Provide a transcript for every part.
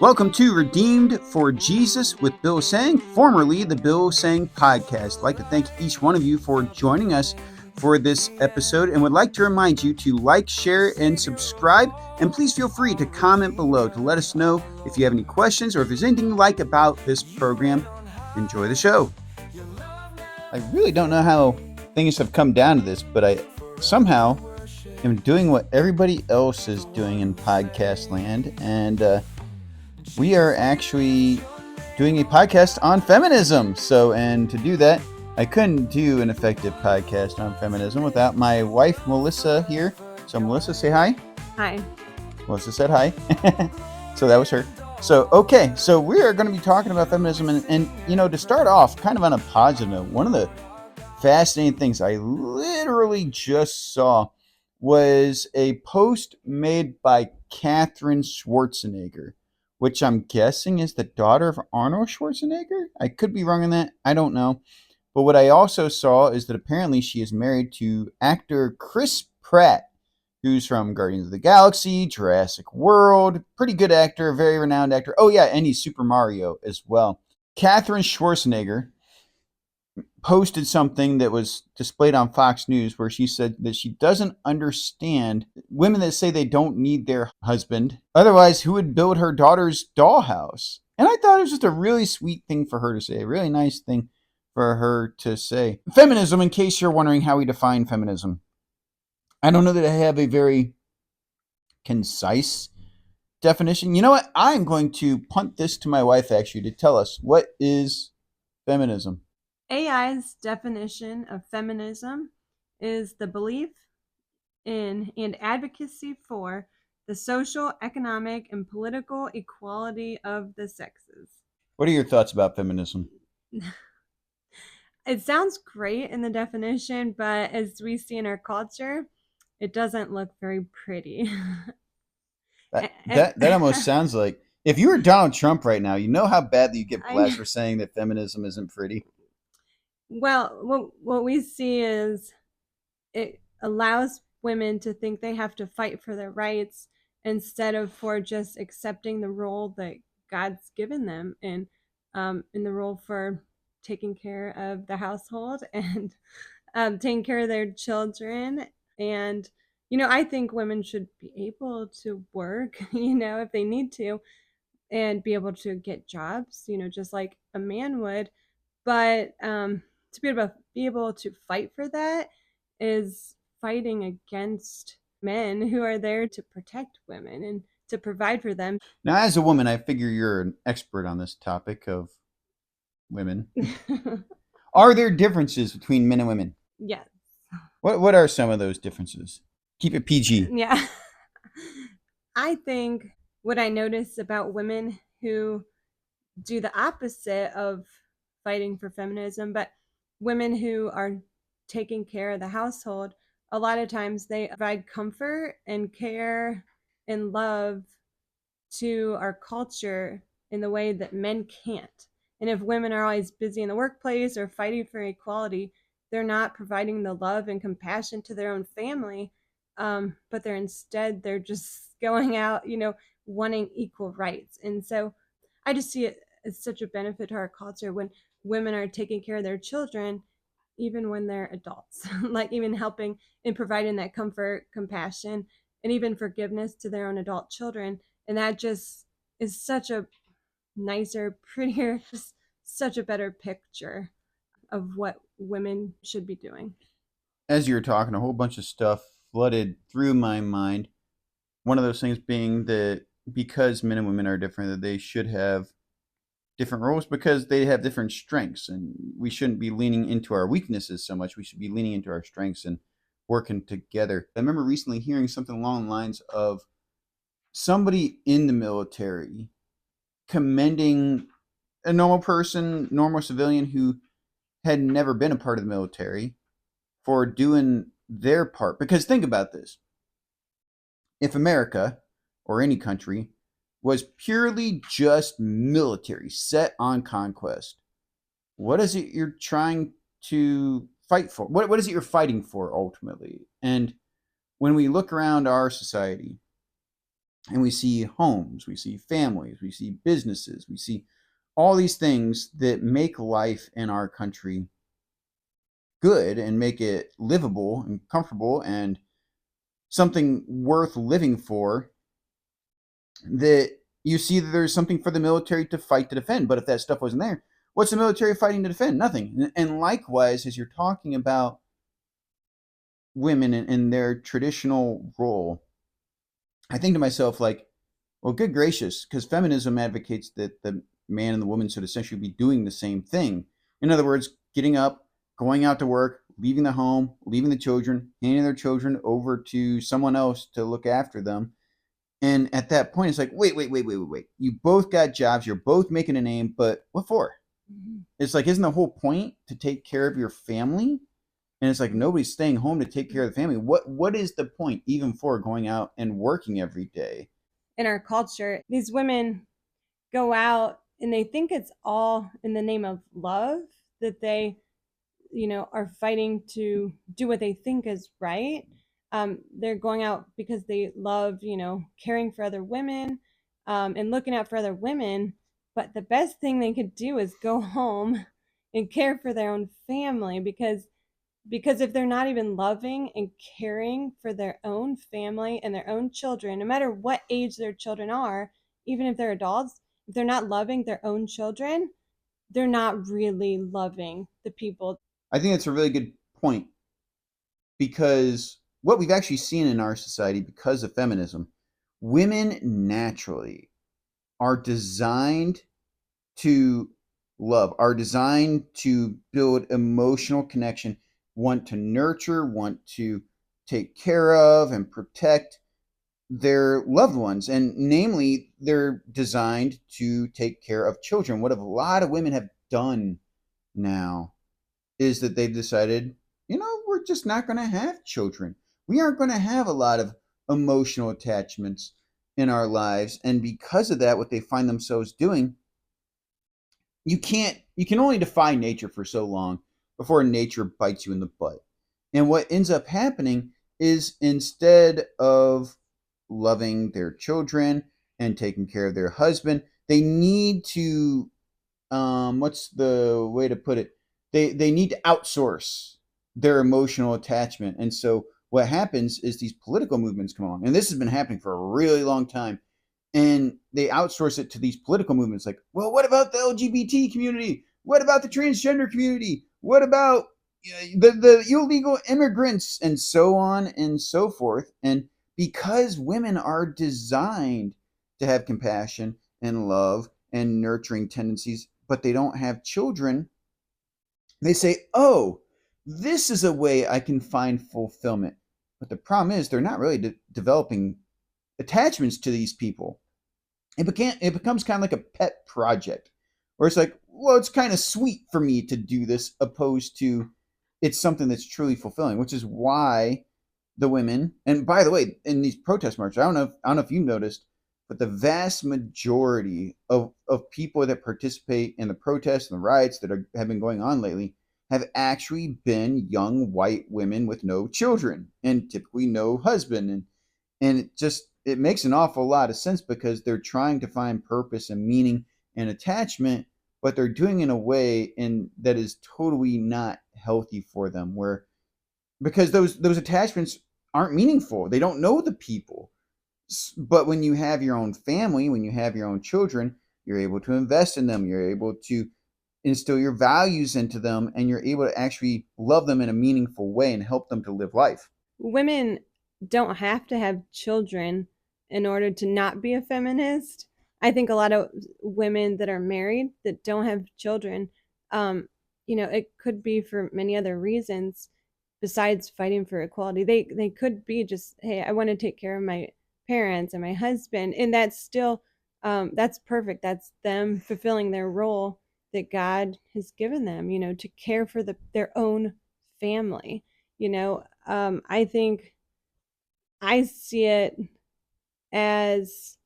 Welcome to Redeemed for Jesus with Bill Seng, formerly the Bill Seng Podcast. I'd like to thank each one of you for joining us for this episode and would like to remind you to like, share, and subscribe. And please feel free to comment below to let us know if you have any questions or if there's anything you like about this program. Enjoy the show. I really don't know how things have come down to this, but I somehow am doing what everybody else is doing in podcast land, and we are actually doing a podcast on feminism. And to do that, I couldn't do an effective podcast on feminism without my wife, Melissa, here. So, Melissa, say hi. Hi. Melissa said hi. So that was her. So we are going to be talking about feminism. And, to start off, kind of on a positive note, one of the fascinating things I literally just saw was a post made by Katherine Schwarzenegger, which I'm guessing is the daughter of Arnold Schwarzenegger. I could be wrong on that. I don't know. But what I also saw is that apparently she is married to actor Chris Pratt, who's from Guardians of the Galaxy, Jurassic World. Pretty good actor, very renowned actor. Oh, yeah, and he's Super Mario as well. Katherine Schwarzenegger posted something that was displayed on Fox News where she said that she doesn't understand women that say they don't need their husband. Otherwise, who would build her daughter's dollhouse? And I thought it was just a really sweet thing for her to say, a really nice thing for her to say. Feminism, in case you're wondering how we define feminism, I don't know that I have a very concise definition. You know what? I'm going to punt this to my wife, actually, to tell us what is feminism. AI's definition of feminism is the belief in and advocacy for the social, economic, and political equality of the sexes. What are your thoughts about feminism? It sounds great in the definition, but as we see in our culture, it doesn't look very pretty. That almost sounds like if you were Donald Trump right now, you know how badly you get I blasted for saying that feminism isn't pretty. Well, what we see is it allows women to think they have to fight for their rights instead of for just accepting the role that God's given them in the role for taking care of the household and taking care of their children. And I think women should be able to work, if they need to, and be able to get jobs, just like a man would. But to be able to fight for that is fighting against men who are there to protect women and to provide for them. Now, as a woman, I figure you're an expert on this topic of women. Are there differences between men and women? Yes. What are some of those differences? Keep it PG. Yeah. I think what I notice about women who do the opposite of fighting for feminism, but women who are taking care of the household, a lot of times they provide comfort and care and love to our culture in the way that men can't. And if women are always busy in the workplace or fighting for equality, they're not providing the love and compassion to their own family, but they're just going out, wanting equal rights. And so I just see it as such a benefit to our culture when women are taking care of their children, even when they're adults, like even helping and providing that comfort, compassion, and even forgiveness to their own adult children. And that just is such a nicer, prettier, just such a better picture of what women should be doing. As you were talking, a whole bunch of stuff flooded through my mind. One of those things being that because men and women are different, that they should have different roles because they have different strengths, and we shouldn't be leaning into our weaknesses so much. We should be leaning into our strengths and working together. I remember recently hearing something along the lines of somebody in the military commending a normal person, normal civilian who had never been a part of the military for doing their part. Because think about this. If America or any country was purely just military, set on conquest, what is it you're trying to fight for? What is it you're fighting for ultimately? And when we look around our society, And we see homes, we see families, we see businesses, we see all these things that make life in our country good and make it livable and comfortable and something worth living for, that you see that there's something for the military to fight to defend. But if that stuff wasn't there, what's the military fighting to defend? Nothing. And likewise, as you're talking about women in their traditional role, I think to myself, like, well, good gracious, because feminism advocates that the man and the woman should essentially be doing the same thing. In other words, getting up, going out to work, leaving the home, leaving the children, handing their children over to someone else to look after them. And at that point, it's like, wait. You both got jobs, you're both making a name, but what for? Mhm. It's like, isn't the whole point to take care of your family? And it's like nobody's staying home to take care of the family. What is the point even for going out and working every day? In our culture, these women go out and they think it's all in the name of love, that they, are fighting to do what they think is right. They're going out because they love, caring for other women, and looking out for other women. But the best thing they could do is go home and care for their own family, because if they're not even loving and caring for their own family and their own children, no matter what age their children are, even if they're adults, if they're not loving their own children, they're not really loving the people. I think that's a really good point, because what we've actually seen in our society because of feminism, women naturally are designed to love, are designed to build emotional connection, want to nurture, want to take care of and protect their loved ones. And namely, they're designed to take care of children. What a lot of women have done now is that they've decided, we're just not going to have children. We aren't going to have a lot of emotional attachments in our lives. And because of that, what they find themselves doing, you can only defy nature for so long before nature bites you in the butt. And what ends up happening is, instead of loving their children and taking care of their husband, they need to, what's the way to put it? They need to outsource their emotional attachment. And so what happens is these political movements come along, and this has been happening for a really long time, and they outsource it to these political movements. Like, well, what about the LGBT community? What about the transgender community? What about the illegal immigrants, and so on and so forth? And because women are designed to have compassion and love and nurturing tendencies, but they don't have children, they say, oh, this is a way I can find fulfillment. But the problem is, they're not really developing attachments to these people. It becomes kind of like a pet project, where it's like, well, it's kind of sweet for me to do this, opposed to it's something that's truly fulfilling. Which is why the women, and by the way, in these protest marches, I don't know if you noticed, but the vast majority of people that participate in the protests and the riots that have been going on lately have actually been young white women with no children and typically no husband. And it makes an awful lot of sense, because they're trying to find purpose and meaning and attachment, but they're doing it in a way that is totally not healthy for them, where, because those attachments aren't meaningful, they don't know the people. But when you have your own family, when you have your own children, you're able to invest in them, you're able to instill your values into them, and you're able to actually love them in a meaningful way and help them to live life. Women don't have to have children in order to not be a feminist. I think a lot of women that are married that don't have children, um, it could be for many other reasons besides fighting for equality. They could be just, hey, I want to take care of my parents and my husband, and that's still, that's perfect. That's them fulfilling their role that God has given them, to care for their own family. I think I see it as,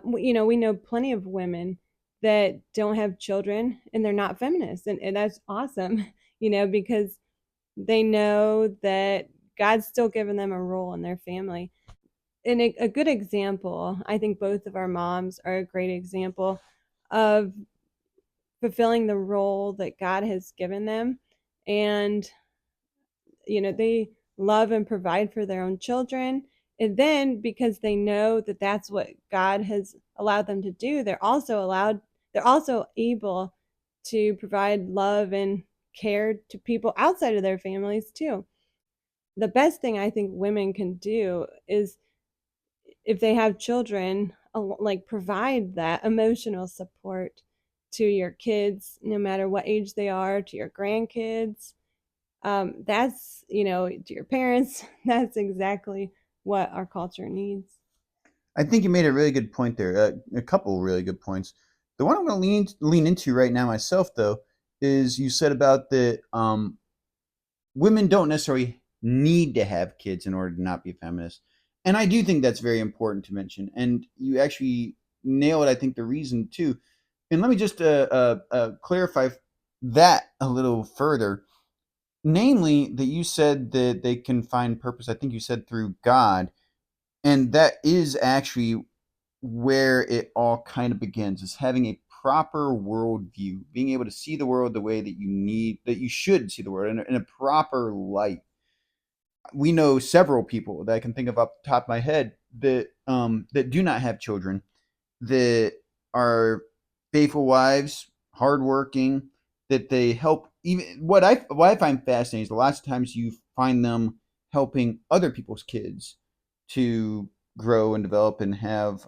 we know plenty of women that don't have children and they're not feminists, and that's awesome, because they know that God's still given them a role in their family. And a good example, I think both of our moms are a great example of fulfilling the role that God has given them. And, they love and provide for their own children. And then because they know that that's what God has allowed them to do, they're also able to provide love and care to people outside of their families too. The best thing I think women can do is, if they have children, like provide that emotional support to your kids, no matter what age they are, to your grandkids. That's, to your parents, that's exactly what our culture needs. I think you made a really good point there. A couple really good points. The one I'm going to lean into right now myself, though, is you said about the women don't necessarily need to have kids in order to not be a feminist, and I do think that's very important to mention. And you actually nailed, I think, the reason too. And let me just clarify that a little further. Namely, that you said that they can find purpose. I think you said through God, and that is actually where it all kind of begins, is having a proper worldview, being able to see the world the way that you should see the world in a proper light. We know several people that I can think of off the top of my head that do not have children, that are faithful wives, hardworking, that they help. Even what I find fascinating is lots of times you find them helping other people's kids to grow and develop and have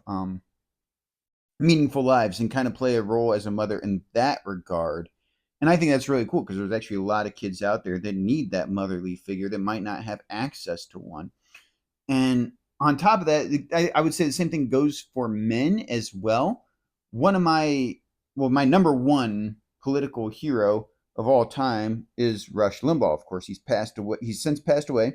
meaningful lives and kind of play a role as a mother in that regard. And I think that's really cool because there's actually a lot of kids out there that need that motherly figure that might not have access to one. And on top of that, I would say the same thing goes for men as well. One of my number one political hero of all time is Rush Limbaugh. Of course, he's passed away. He's since passed away,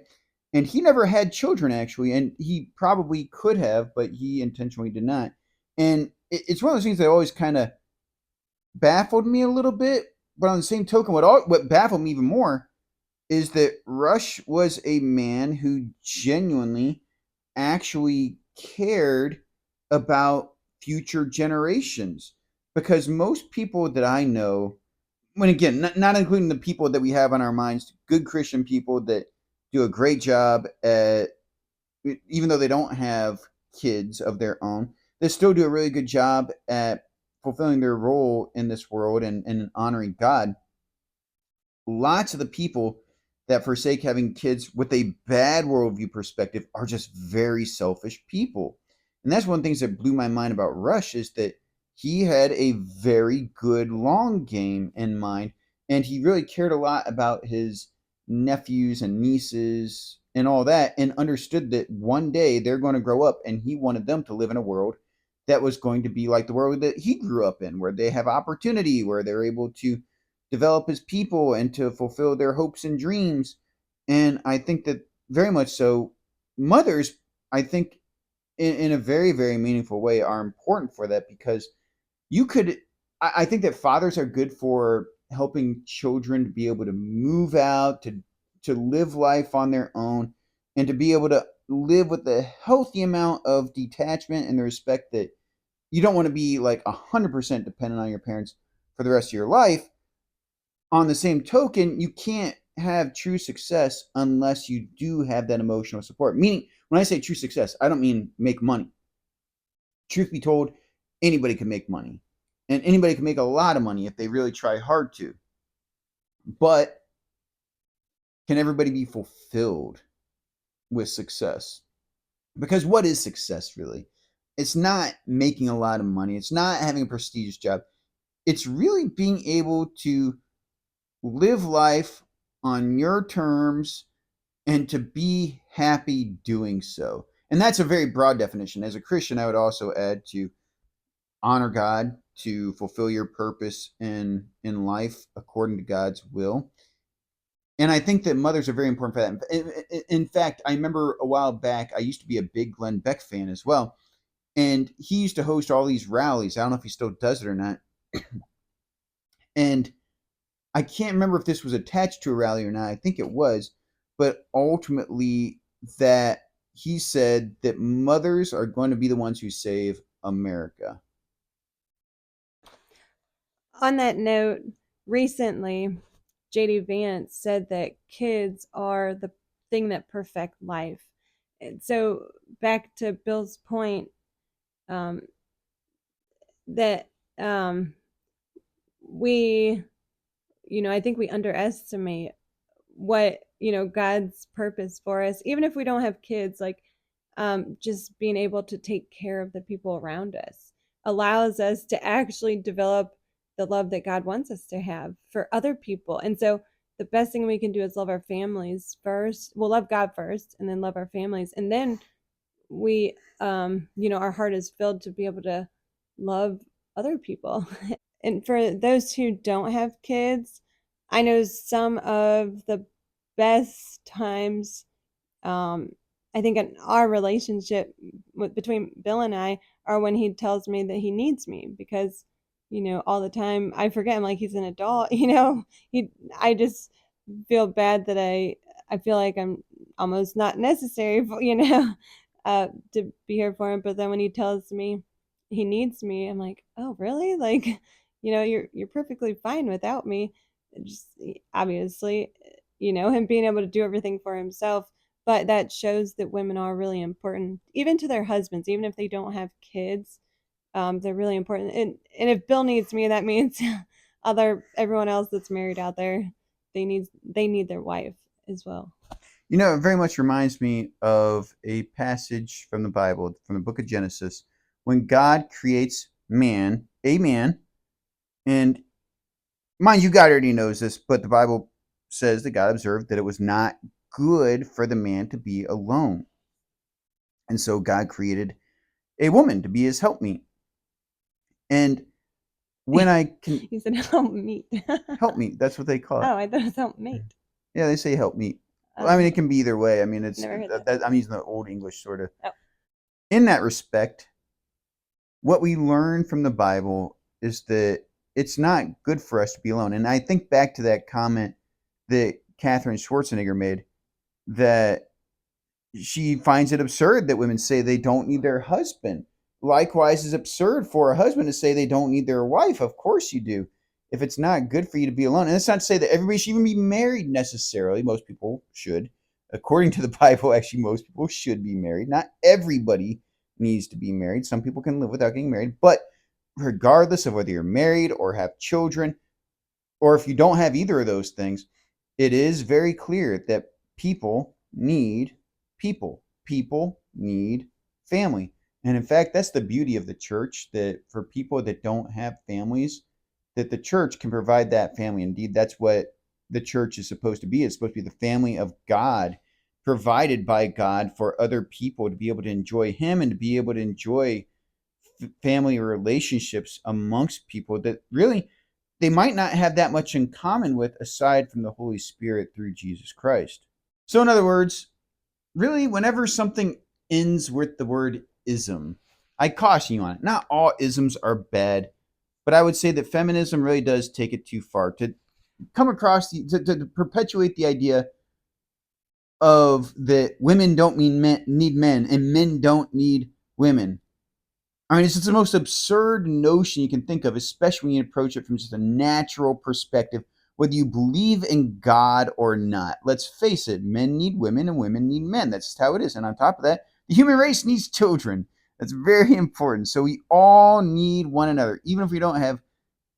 and he never had children actually, and he probably could have, but he intentionally did not. And it's one of those things that always kind of baffled me a little bit. But on the same token, what baffled me even more is that Rush was a man who genuinely actually cared about future generations. Because most people that I know, when again, not including the people that we have on our minds, good Christian people that do a great job at, even though they don't have kids of their own, they still do a really good job at fulfilling their role in this world and honoring God. Lots of the people that forsake having kids with a bad worldview perspective are just very selfish people. And that's one of the things that blew my mind about Rush, is that he had a very good long game in mind, and he really cared a lot about his nephews and nieces and all that, and understood that one day they're going to grow up, and he wanted them to live in a world that was going to be like the world that he grew up in, where they have opportunity, where they're able to develop as people and to fulfill their hopes and dreams. And I think that very much so, mothers, I think, in a very, very meaningful way, are important for that, because you could, I think that fathers are good for helping children to be able to move out, to live life on their own, and to be able to live with a healthy amount of detachment and the respect that you don't want to be like 100% dependent on your parents for the rest of your life. On the same token, you can't have true success unless you do have that emotional support. Meaning, when I say true success, I don't mean make money. Truth be told, anybody can make money. And anybody can make a lot of money if they really try hard to. But can everybody be fulfilled with success? Because what is success really? It's not making a lot of money, it's not having a prestigious job. It's really being able to live life on your terms and to be happy doing so. And that's a very broad definition. As a Christian, I would also add to honor God, to fulfill your purpose in life according to God's will. And I think that mothers are very important for that. In fact, I remember a while back, I used to be a big Glenn Beck fan as well. And he used to host all these rallies. I don't know if he still does it or not. And I can't remember if this was attached to a rally or not. I think it was, but ultimately that he said that mothers are going to be the ones who save America. On that note, recently, J.D. Vance said that kids are the thing that perfect life. And so, back to Bill's point, um, that we, I think we underestimate what, God's purpose for us, even if we don't have kids, like just being able to take care of the people around us allows us to actually develop the love that God wants us to have for other people. And so the best thing we can do is love our families first. We'll love God first and then love our families. And then we, our heart is filled to be able to love other people. And for those who don't have kids, I know some of the best times, um, I think in our relationship between Bill and I are when he tells me that he needs me because, all the time I forget I'm like he's an adult, I just feel bad that I feel like I'm almost not necessary for, to be here for him. But then when he tells me he needs me, I'm like, oh really? Like, you're perfectly fine without me. Just obviously, him being able to do everything for himself, but that shows that women are really important, even to their husbands, even if they don't have kids. They're really important. And if Bill needs me, that means everyone else that's married out there, they need their wife as well. It very much reminds me of a passage from the Bible, from the book of Genesis, when God creates a man, and mind you, God already knows this, but the Bible says that God observed that it was not good for the man to be alone. And so God created a woman to be his helpmeet. And when I can You said helpmeet. helpmeet, that's what they call it. Oh, I thought it was helpmate. Yeah, they say helpmeet. Well, I mean, it can be either way. I mean, Never heard that. I'm using the old English sort of. Oh. In that respect, what we learn from the Bible is that it's not good for us to be alone. And I think back to that comment that Katherine Schwarzenegger made, that she finds it absurd that women say they don't need their husband. Likewise, it's absurd for a husband to say they don't need their wife. Of course you do. If it's not good for you to be alone, and it's not to say that everybody should even be married necessarily. Most people should. According to the Bible, actually, most people should be married. Not everybody needs to be married. Some people can live without getting married. But regardless of whether you're married or have children, or if you don't have either of those things, it is very clear that people need people. People need family. And in fact, that's the beauty of the church, that for people that don't have families, that the church can provide that family. Indeed, that's what the church is supposed to be. It's supposed to be the family of God, provided by God for other people to be able to enjoy him and to be able to enjoy family relationships amongst people that really they might not have that much in common with aside from the Holy Spirit through Jesus Christ. So, in other words, really, whenever something ends with the word ism, I caution you on it. Not all isms are bad, but I would say that feminism really does take it too far to come across, to perpetuate the idea of that women don't need men and men don't need women. I mean, it's just the most absurd notion you can think of, especially when you approach it from just a natural perspective, whether you believe in God or not. Let's face it, men need women and women need men. That's just how it is. And on top of that, the human race needs children. That's very important. So we all need one another. Even if we don't have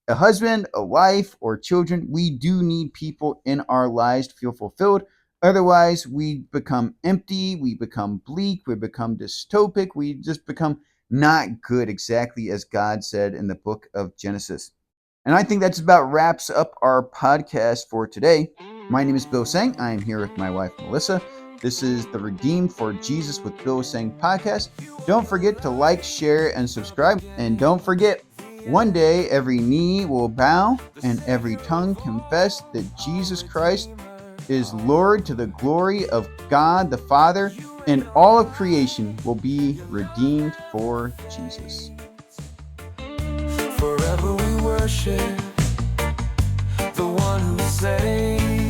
a husband, a wife, or children, we do need people in our lives to feel fulfilled. Otherwise, we become empty, we become bleak, we become dystopic, we just become not good, exactly as God said in the book of Genesis. And I think that's about wraps up our podcast for today. My name is Bill Seng. I am here with my wife, Melissa. This is the Redeemed for Jesus with Bill Seng podcast. Don't forget to like, share, and subscribe. And don't forget, one day every knee will bow and every tongue confess that Jesus Christ is Lord, to the glory of God the Father, and all of creation will be redeemed for Jesus. Forever we worship the one who saved.